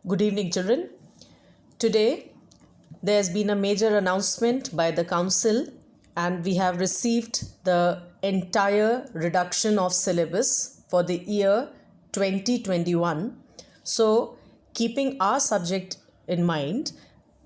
Good evening, children. Today, there's been a major announcement by the council, and we have received the entire reduction of syllabus for the year 2021. So, keeping our subject in mind,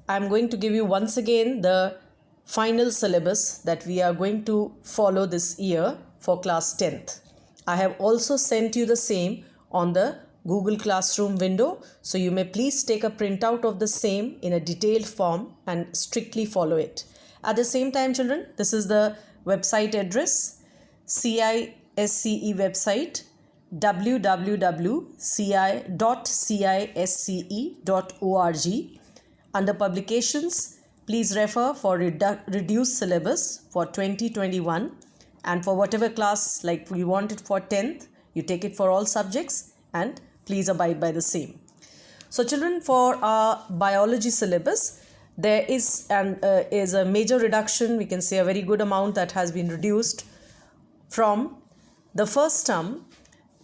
I'm going to give you once again the final syllabus that we are going to follow this year for class 10th. I have also sent you the same on the Google Classroom window, so you may please take a printout of the same in a detailed form and strictly follow it. At the same time, children, this is the website address, CISCE website, www.cisce.org. Under publications, please refer for reduced syllabus for 2021, and for whatever class, like you want it for 10th, you take it for all subjects, and please abide by the same. So children, for our biology syllabus, there is a major reduction. We can say a very good amount that has been reduced. From the first term,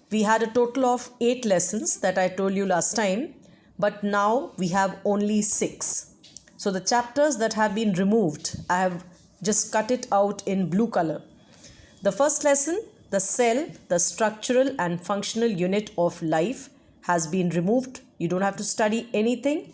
we had a total of 8 lessons that I told you last time, but now we have only 6. So the chapters that have been removed, I have just cut it out in blue color. The first lesson, the cell, the structural and functional unit of life, has been removed. You don't have to study anything.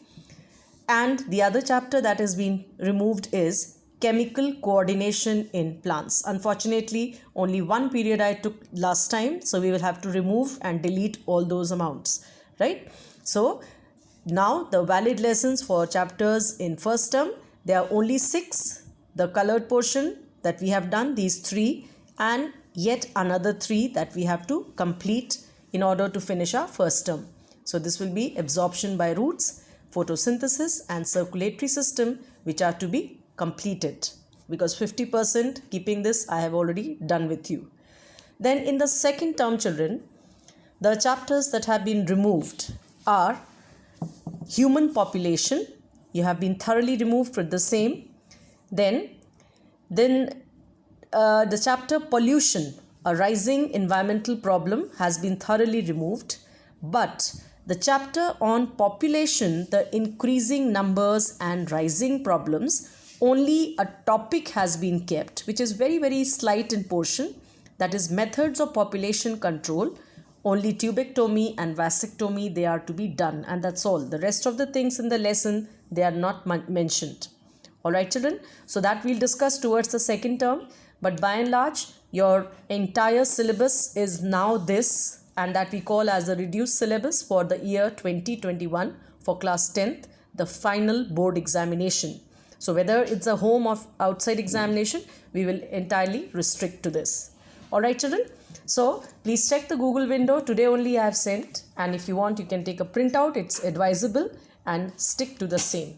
And the other chapter that has been removed is chemical coordination in plants. Unfortunately, only one period I took last time, so we will have to remove and delete all those amounts, right? So now the valid lessons for chapters in first term, there are only 6. The colored portion that we have done, these 3, and yet another 3 that we have to complete in order to finish our first term. So this will be absorption by roots, photosynthesis and circulatory system, which are to be completed, because 50% keeping this I have already done with you. Then in the second term, children, the chapters that have been removed are human population. You have been thoroughly removed for the same. Then the chapter pollution, a rising environmental problem, has been thoroughly removed, but the chapter on population, the increasing numbers and rising problems, only a topic has been kept, which is very, very slight in portion. That is methods of population control. Only tubectomy and vasectomy, they are to be done, and that's all. The rest of the things in the lesson, they are not mentioned. Alright children, so that we'll discuss towards the second term, but by and large, your entire syllabus is now this, and that we call as the reduced syllabus for the year 2021 for class 10th, the final board examination. So whether it's a home or outside examination, we will entirely restrict to this. Alright children, so please check the Google window. Today only I have sent, and if you want, you can take a printout. It's advisable, and stick to the same.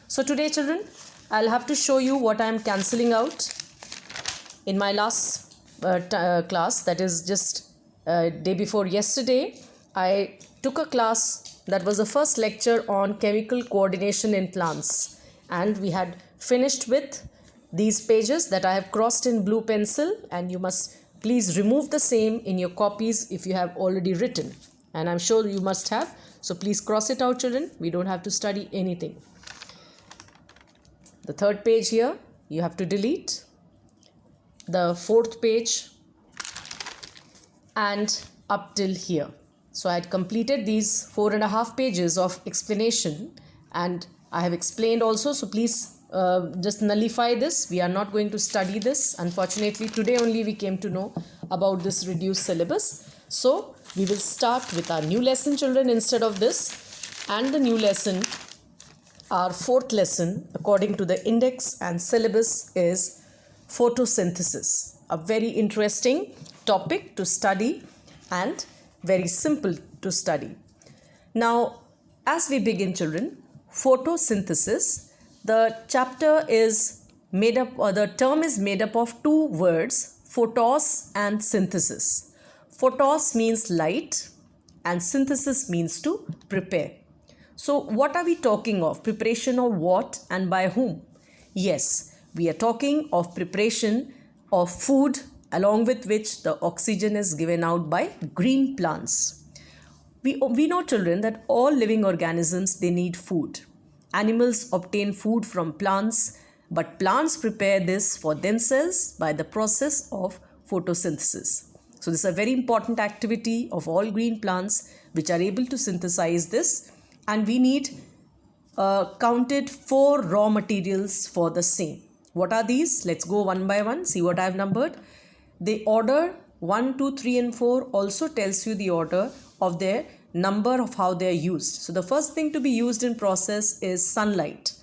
So today children, I'll have to show you what I am cancelling out. In my last class, that is just day before yesterday, I took a class that was the first lecture on chemical coordination in plants, and we had finished with these pages that I have crossed in blue pencil, and you must please remove the same in your copies if you have already written, and I'm sure you must have. So please cross it out children, we don't have to study anything. The third page here you have to delete, the fourth page, and up till here. So I had completed these 4.5 pages of explanation, and I have explained also, so please just nullify this. We are not going to study this. Unfortunately, today only we came to know about this reduced syllabus. So we will start with our new lesson children instead of this, and the new lesson, our fourth lesson according to the index and syllabus, is photosynthesis. A very interesting topic to study and very simple to study. Now, as we begin children, photosynthesis, the chapter is made up, or the term is made up of 2 words, photos and synthesis. Photos means light and synthesis means to prepare. So what are we talking of? Preparation of what and by whom? Yes, we are talking of preparation of food, along with which the oxygen is given out by green plants. We know, children, that all living organisms, they need food. Animals obtain food from plants, but plants prepare this for themselves by the process of photosynthesis. So this is a very important activity of all green plants which are able to synthesize this, and we need counted 4 raw materials for the same. What are these? Let's go one by one, see what I have numbered. The order 1, 2, 3 and 4 also tells you the order of their number of how they are used. So the first thing to be used in process is sunlight.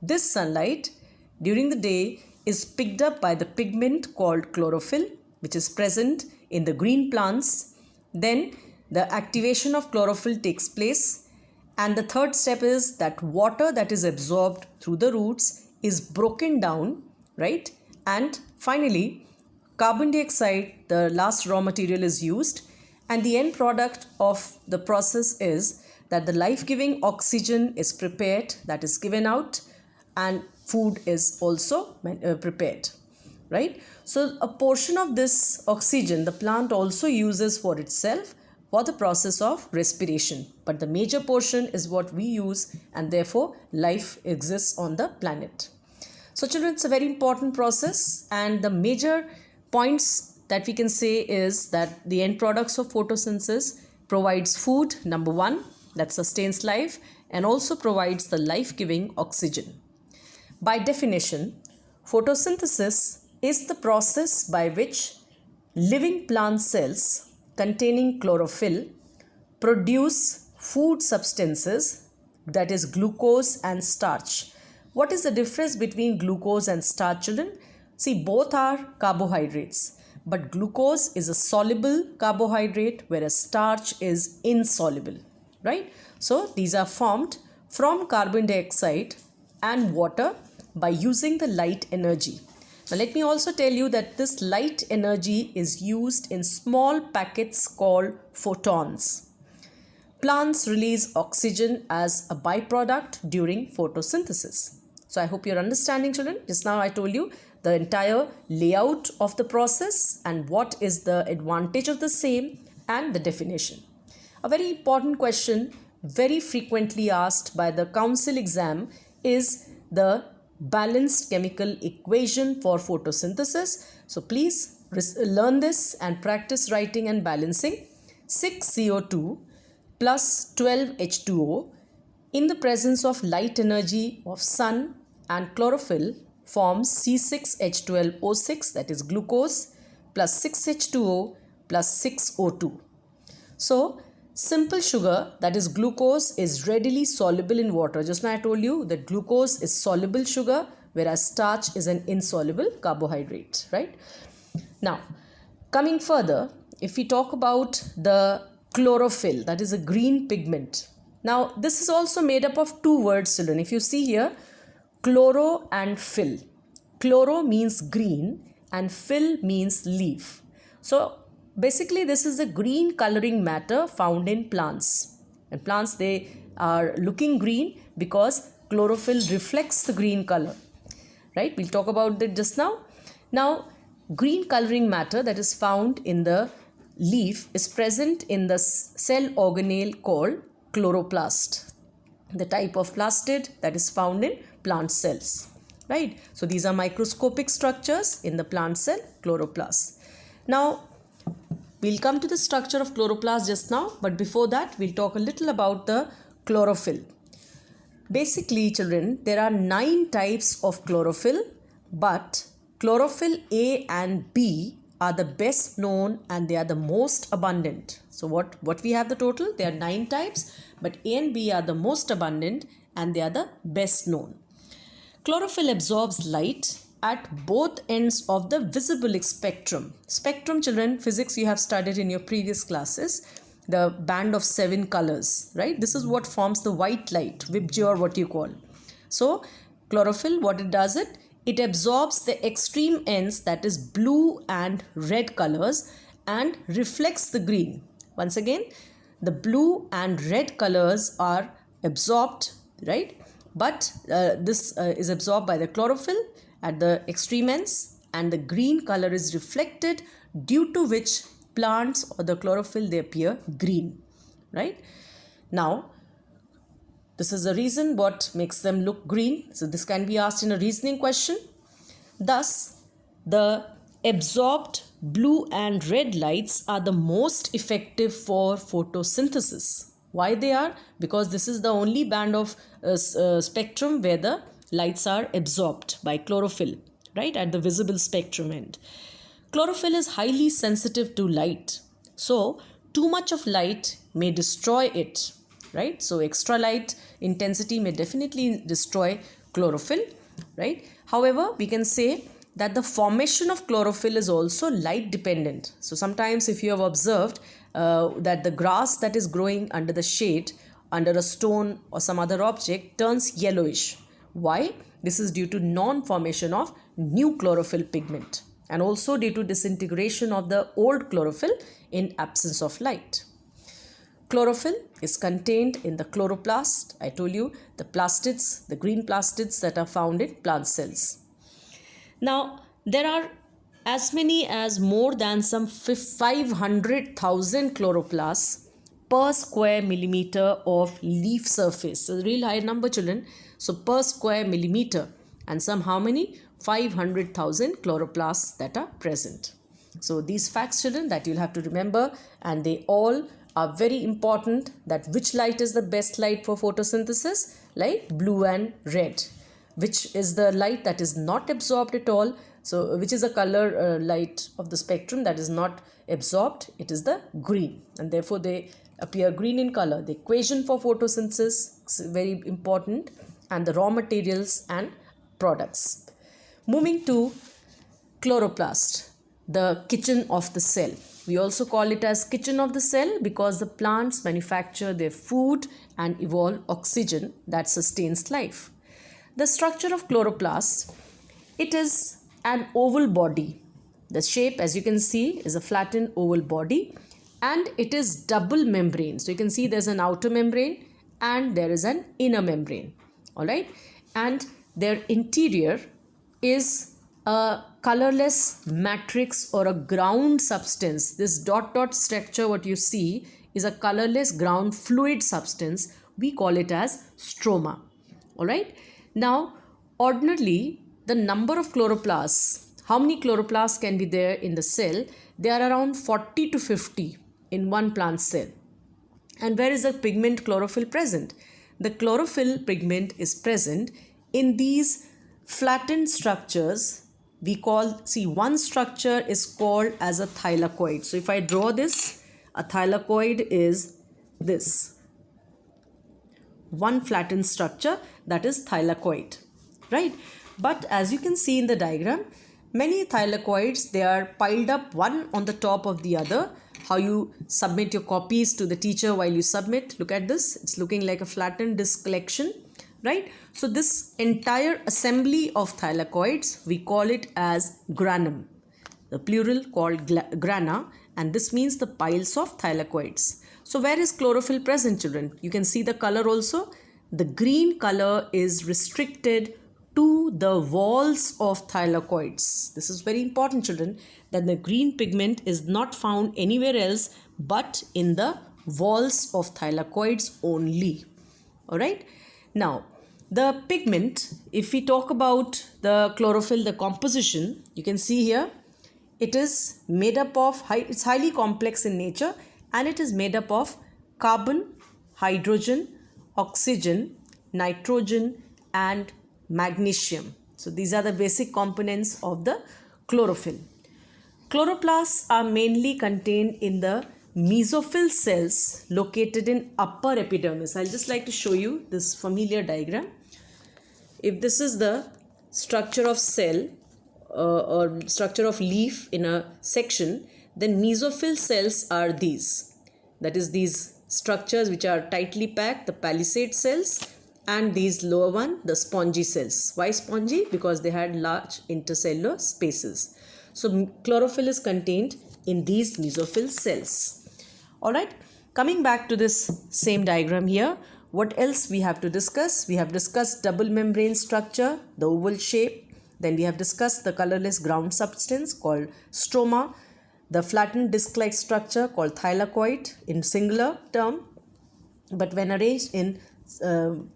This sunlight during the day is picked up by the pigment called chlorophyll, which is present in the green plants. Then the activation of chlorophyll takes place, and the third step is that water that is absorbed through the roots is broken down, right? And finally, carbon dioxide, the last raw material, is used, and the end product of the process is that the life-giving oxygen is prepared, that is given out, and food is also prepared, right? So a portion of this oxygen the plant also uses for itself for the process of respiration, but the major portion is what we use, and therefore life exists on the planet. So children, it's a very important process, and the major points that we can say is that the end products of photosynthesis provides food, number 1, that sustains life, and also provides the life-giving oxygen. By definition, photosynthesis is the process by which living plant cells containing chlorophyll produce food substances, that is glucose and starch. What is the difference between glucose and starch, children? See, both are carbohydrates, but glucose is a soluble carbohydrate, whereas starch is insoluble, right? So these are formed from carbon dioxide and water by using the light energy. Now let me also tell you that this light energy is used in small packets called photons. Plants release oxygen as a byproduct during photosynthesis. So I hope you're understanding, children. Just now I told you the entire layout of the process and what is the advantage of the same and the definition. A very important question very frequently asked by the council exam is the balanced chemical equation for photosynthesis. So please learn this and practice writing and balancing. 6CO2 plus 12 H2O in the presence of light energy of sun and chlorophyll forms C6H12O6, that is glucose, plus 6H2O plus 6O2. So simple sugar, that is glucose, is readily soluble in water. Just now I told you that glucose is soluble sugar, whereas starch is an insoluble carbohydrate, right? Now, coming further, if we talk about the chlorophyll, that is a green pigment. Now, this is also made up of 2 words, children. If you see here, chloro and phyll. Chloro means green and phyll means leaf. So basically this is the green coloring matter found in plants. And plants, they are looking green because chlorophyll reflects the green color, right? We'll talk about that just now. Now, green coloring matter that is found in the leaf is present in the cell organelle called chloroplast, the type of plastid that is found in plant cells, right? So these are microscopic structures in the plant cell, chloroplast. Now we'll come to the structure of chloroplast just now, but before that we'll talk a little about the chlorophyll. Basically, children, there are 9 types of chlorophyll, but chlorophyll A and B are the best known and they are the most abundant. So what we have the total? There are 9 types, but A and B are the most abundant and they are the best known. Chlorophyll absorbs light at both ends of the visible spectrum. Spectrum, children, physics you have studied in your previous classes, the band of 7 colors, right? This is what forms the white light, VIBGYOR or what you call. So chlorophyll, what it does, it absorbs the extreme ends, that is blue and red colors, and reflects the green. Once again, the blue and red colors are absorbed, right? But this is absorbed by the chlorophyll at the extreme ends, and the green color is reflected, due to which plants or the chlorophyll, they appear green. right? Now, this is the reason what makes them look green. So this can be asked in a reasoning question. Thus, the absorbed blue and red lights are the most effective for photosynthesis. Why they are? Because this is the only band of spectrum where the lights are absorbed by chlorophyll, right, at the visible spectrum end. Chlorophyll is highly sensitive to light. So, too much of light may destroy it, right? So, extra light intensity may definitely destroy chlorophyll, right? However, we can say that the formation of chlorophyll is also light dependent. So, sometimes if you have observed that the grass that is growing under the shade, under a stone or some other object turns yellowish. Why? This is due to non-formation of new chlorophyll pigment and also due to disintegration of the old chlorophyll in absence of light. Chlorophyll is contained in the chloroplast. I told you the plastids, the green plastids that are found in plant cells. Now, there are as many as more than some 500,000 chloroplasts per square millimeter of leaf surface. So, a real high number, children. So, per square millimeter, and some how many? 500,000 chloroplasts that are present. So, these facts, children, that you'll have to remember, and they all are very important, that which light is the best light for photosynthesis? Light blue and red. Which is the light that is not absorbed at all? So, which is a color light of the spectrum that is not absorbed? It is the green, and therefore they appear green in color. The equation for photosynthesis is very important, and the raw materials and products. Moving to chloroplast, the kitchen of the cell. We also call it as kitchen of the cell because the plants manufacture their food and evolve oxygen that sustains life. The structure of chloroplast, it is an oval body. The shape, as you can see, is a flattened oval body, and it is double membrane. So you can see there's an outer membrane and there is an inner membrane. All right, and their interior is a colorless matrix or a ground substance. This dot structure, what you see, is a colorless ground fluid substance. We call it as stroma. All right. Now, ordinarily, the number of chloroplasts, how many chloroplasts can be there in the cell? They are around 40 to 50 in one plant cell. And where is the pigment chlorophyll present? The chlorophyll pigment is present in these flattened structures. We call, see, one structure is called as a thylakoid. So if I draw this, a thylakoid is this. One flattened structure, that is thylakoid, right? But as you can see in the diagram, many thylakoids, they are piled up one on the top of the other. How you submit your copies to the teacher while you submit, look at this, it's looking like a flattened disc collection, right? So this entire assembly of thylakoids, we call it as granum, the plural called grana, and this means the piles of thylakoids. So where is chlorophyll present, children? You can see the color also. The green color is restricted to the walls of thylakoids. This is very important, children, that the green pigment is not found anywhere else but in the walls of thylakoids only. All right. Now, the pigment, if we talk about the chlorophyll, the composition, you can see here, it is made up of, it's highly complex in nature, and it is made up of carbon, hydrogen, oxygen, nitrogen, and magnesium. So these are the basic components of the chlorophyll. Chloroplasts are mainly contained in the mesophyll cells located in upper epidermis. I'll just like to show you this familiar diagram. If this is the structure of cell or structure of leaf in a section, then mesophyll cells are these. That is, these structures which are tightly packed, the palisade cells, and these lower one, the spongy cells. Why spongy? Because they had large intercellular spaces. So chlorophyll is contained in these mesophyll cells. Alright, coming back to this same diagram here, what else we have to discuss? We have discussed double membrane structure, the oval shape. Then we have discussed the colorless ground substance called stroma, the flattened disc-like structure called thylakoid in singular term, but when arranged in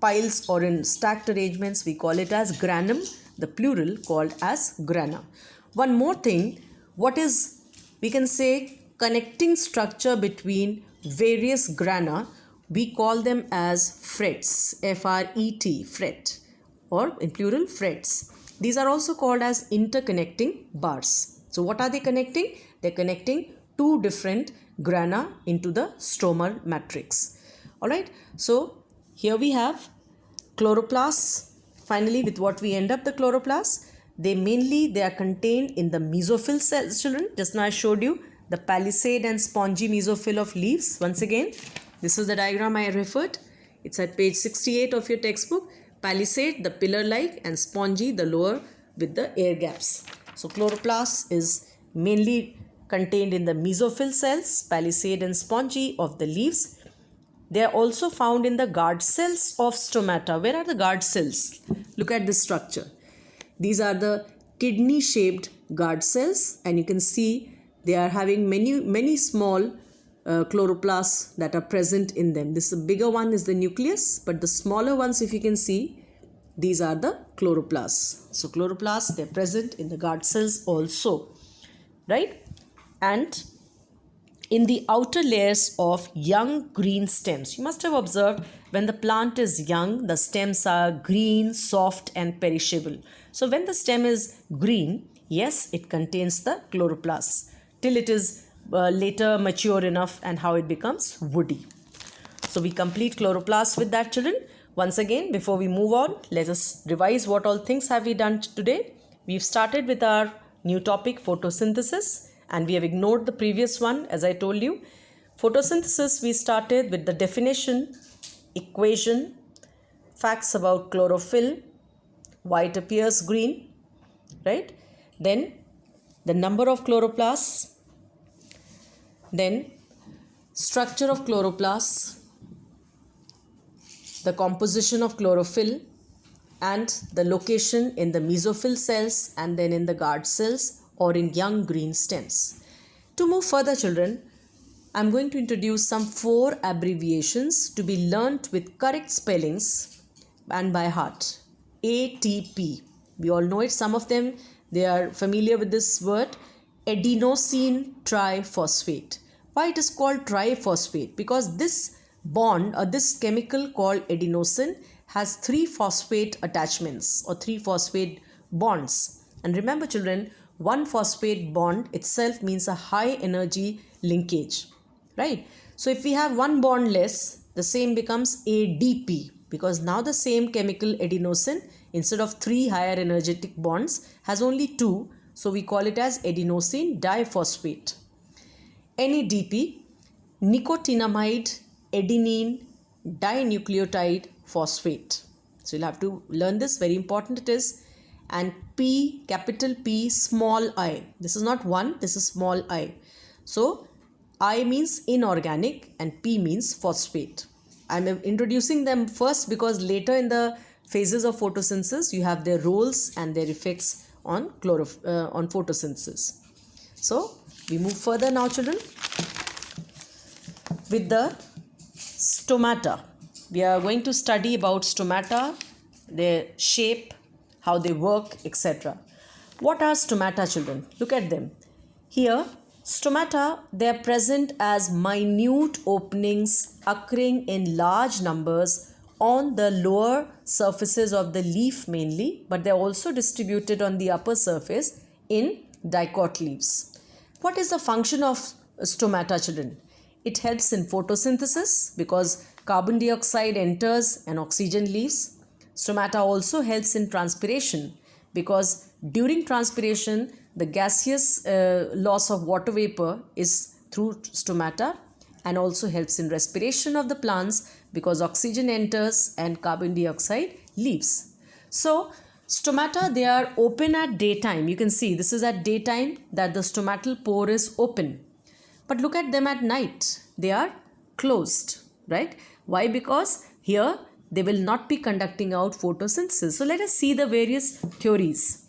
piles or in stacked arrangements, we call it as granum, the plural called as grana. One more thing, what is, we can say, connecting structure between various grana, we call them as frets, F-R-E-T, fret, or in plural frets. These are also called as interconnecting bars. So what are they connecting? They're connecting two different grana into the stromal matrix. Alright, so here we have chloroplasts. Finally, with what we end up the chloroplasts, they are contained in the mesophyll cells, children. Just now I showed you the palisade and spongy mesophyll of leaves. Once again, this is the diagram I referred. It's at page 68 of your textbook. Palisade, the pillar-like, and spongy, the lower with the air gaps. So chloroplast is mainly contained in the mesophyll cells, palisade and spongy of the leaves. They are also found in the guard cells of stomata. Where are the guard cells? Look at this structure. These are the kidney-shaped guard cells, and you can see they are having many small chloroplasts that are present in them. This bigger one is the nucleus, but the smaller ones, if you can see, these are the chloroplasts. So chloroplasts, they're present in the guard cells also, right? And in the outer layers of young green stems. You must have observed when the plant is young, the stems are green, soft and perishable. So when the stem is green, yes, it contains the chloroplasts till it is later mature enough and how it becomes woody. So we complete chloroplasts with that, children. Once again, before we move on, let us revise what all things have we done today. We've started with our new topic, photosynthesis, and we have ignored the previous one, as I told you. Photosynthesis, we started with the definition, equation, facts about chlorophyll, why it appears green, right? Then the number of chloroplasts, then structure of chloroplasts, the composition of chlorophyll, and the location in the mesophyll cells and then in the guard cells or in young green stems. To move further, children, I am going to introduce some 4 abbreviations to be learnt with correct spellings and by heart. ATP. We all know it. Some of them, they are familiar with this word. Adenosine triphosphate. Why it is called triphosphate? Because this bond or this chemical called adenosine has 3 phosphate attachments or 3 phosphate bonds. And remember, children, one phosphate bond itself means a high energy linkage, right? So if we have one bond less, the same becomes ADP, because now the same chemical adenosine, instead of 3 higher energetic bonds, has only 2. So we call it as adenosine diphosphate. NADP, nicotinamide adenine dinucleotide phosphate. So you'll have to learn this, very important it is. And P, capital P, small I. This is not 1, this is small I. So I means inorganic and P means phosphate. I'm introducing them first because later in the phases of photosynthesis you have their roles and their effects on photosynthesis. So we move further now, children, with the stomata. We are going to study about stomata, their shape, how they work, etc. What are stomata, children? Look at them. Here, stomata, they are present as minute openings occurring in large numbers on the lower surfaces of the leaf mainly, but they are also distributed on the upper surface in dicot leaves. What is the function of stomata, children? It helps in photosynthesis because carbon dioxide enters and oxygen leaves. Stomata also helps in transpiration because during transpiration the gaseous loss of water vapor is through stomata, and also helps in respiration of the plants because oxygen enters and carbon dioxide leaves. So stomata, they are open at daytime. You can see this is at daytime that the stomatal pore is open. But look at them at night. They are closed, right? Why? Because here they will not be conducting out photosynthesis. So let us see the various theories.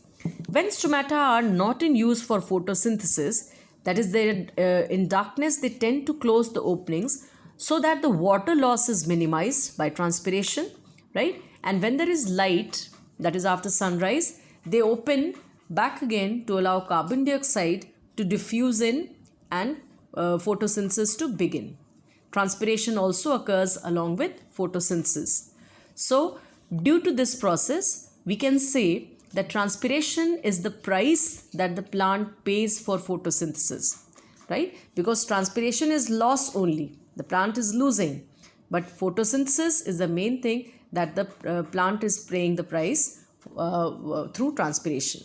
When stomata are not in use for photosynthesis, that is, in darkness they tend to close the openings. so that the water loss is minimized by transpiration, right? And when there is light, that is after sunrise, they open back again to allow carbon dioxide to diffuse in and photosynthesis to begin. Transpiration also occurs along with photosynthesis. So, due to this process, we can say that transpiration is the price that the plant pays for photosynthesis, right? Because transpiration is loss only, the plant is losing, but photosynthesis is the main thing that the plant is paying the price through transpiration.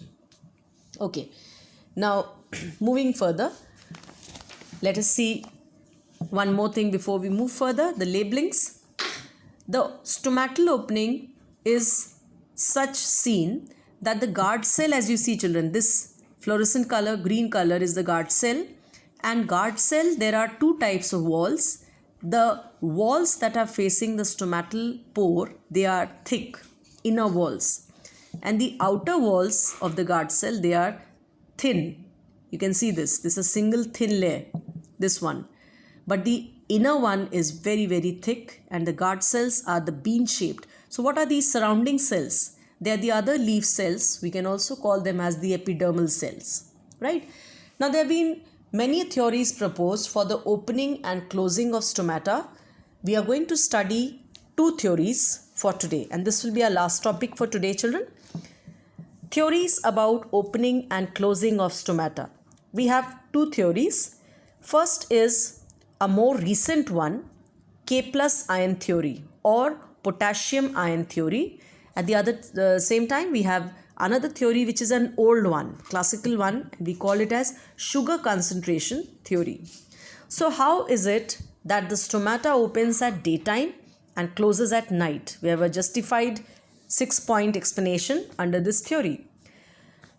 Okay, now moving further, let us see one more thing before we move further, the labelings. The stomatal opening is such seen that the guard cell, as you see children, this fluorescent color, green color is the guard cell, and guard cell, there are two types of walls. The walls that are facing the stomatal pore, they are thick, inner walls, and the outer walls of the guard cell, they are thin. You can see this is a single thin layer, this one, but the inner one is very, very thick, and the guard cells are the bean shaped. So what are these surrounding cells? They are the other leaf cells. We can also call them as the epidermal cells, right? Now there have been many theories proposed for the opening and closing of stomata. We are going to study two theories for today, and this will be our last topic for today, children. Theories about opening and closing of stomata. We have two theories. First is a more recent one, K plus ion theory or potassium ion theory. At the same time, we have another theory which is an old one, classical one, and we call it as sugar concentration theory. So how is it that the stomata opens at daytime and closes at night? We have a justified 6-point explanation under this theory.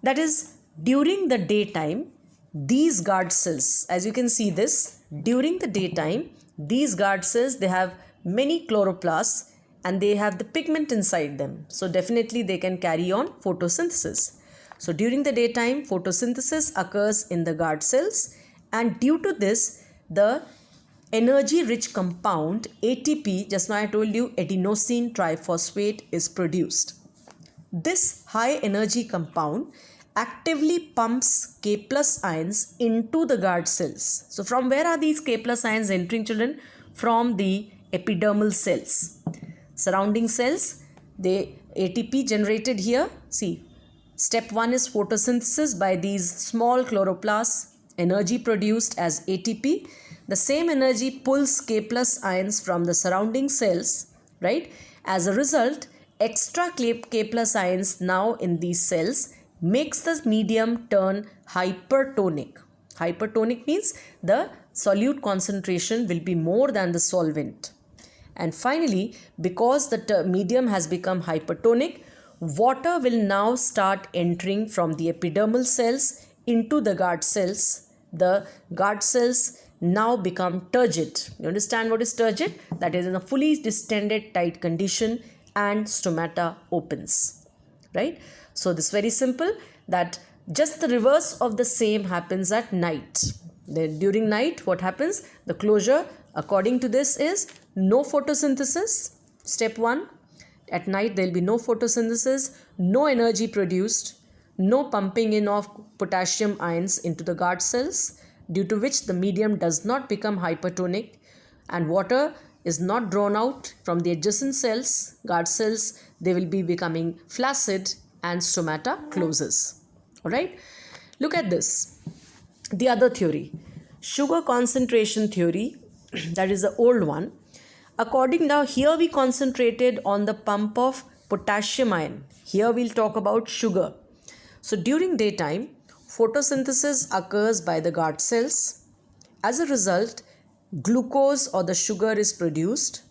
That is, during the daytime, these guard cells, as you can see this, during the daytime, these guard cells, they have many chloroplasts and they have the pigment inside them. So definitely they can carry on photosynthesis. So during the daytime, photosynthesis occurs in the guard cells, and due to this, the energy rich compound ATP, just now I told you adenosine triphosphate, is produced. This high energy compound actively pumps K plus ions into the guard cells. So from where are these K plus ions entering, children? From the epidermal cells. Surrounding cells, the ATP generated here. See, step 1 is photosynthesis by these small chloroplasts, energy produced as ATP. The same energy pulls K plus ions from the surrounding cells, right? As a result, extra K plus ions now in these cells makes the medium turn hypertonic. Hypertonic means the solute concentration will be more than the solvent. And finally, because the medium has become hypertonic, water will now start entering from the epidermal cells into the guard cells. The guard cells now become turgid. You understand what is turgid? That is in a fully distended tight condition, and stomata opens, right? So this is very simple, that just the reverse of the same happens at night. Then during night, what happens? The closure according to this is no photosynthesis, step 1. At night there will be no photosynthesis, no energy produced, no pumping in of potassium ions into the guard cells, due to which the medium does not become hypertonic, and water is not drawn out from the adjacent cells, guard cells. They will be becoming flaccid and stomata closes. Alright, look at this. The other theory, sugar concentration theory, that is the old one. According, now here we concentrated on the pump of potassium ion. Here we'll talk about sugar. So during daytime, photosynthesis occurs by the guard cells. As a result, glucose or the sugar is produced.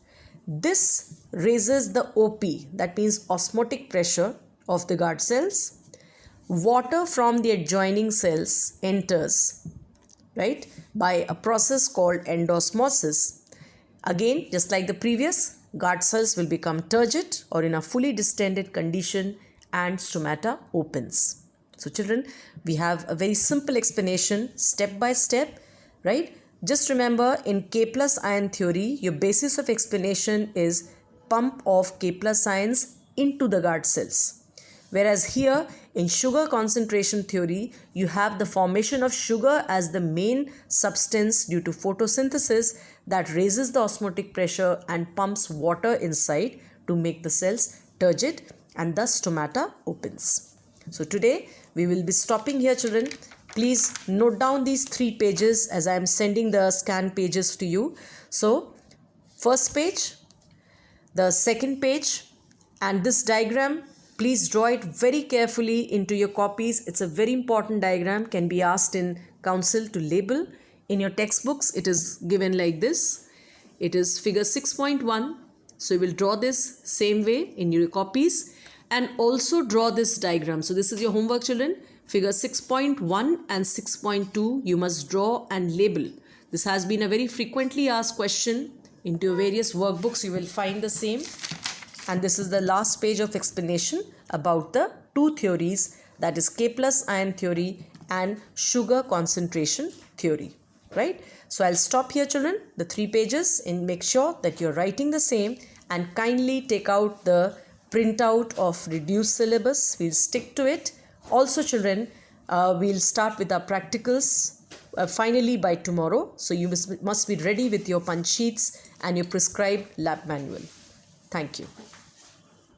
This raises the OP, that means osmotic pressure of the guard cells. Water from the adjoining cells enters, right, by a process called endosmosis. Again, just like the previous, guard cells will become turgid or in a fully distended condition, and stomata opens. So children, we have a very simple explanation, step by step, right? Just remember, in K plus ion theory, your basis of explanation is pump of K plus ions into the guard cells. Whereas here in sugar concentration theory, you have the formation of sugar as the main substance due to photosynthesis that raises the osmotic pressure and pumps water inside to make the cells turgid, and thus stomata opens. So today we will be stopping here, children. Please note down these 3 pages as I am sending the scan pages to you. So first page, the second page, and this diagram, please draw it very carefully into your copies. It's a very important diagram, can be asked in council to label. In your textbooks, it is given like this. It is figure 6.1. So you will draw this same way in your copies and also draw this diagram. So this is your homework, children. Figure 6.1 and 6.2 you must draw and label. This has been a very frequently asked question. Into your various workbooks you will find the same. And this is the last page of explanation about the 2 theories, that is K plus ion theory and sugar concentration theory. Right? So I'll stop here, children, the 3 pages, and make sure that you're writing the same, and kindly take out the printout of reduced syllabus. We'll stick to it. Also, children, we'll start with our practicals finally by tomorrow. So you must be ready with your punch sheets and your prescribed lab manual. Thank you.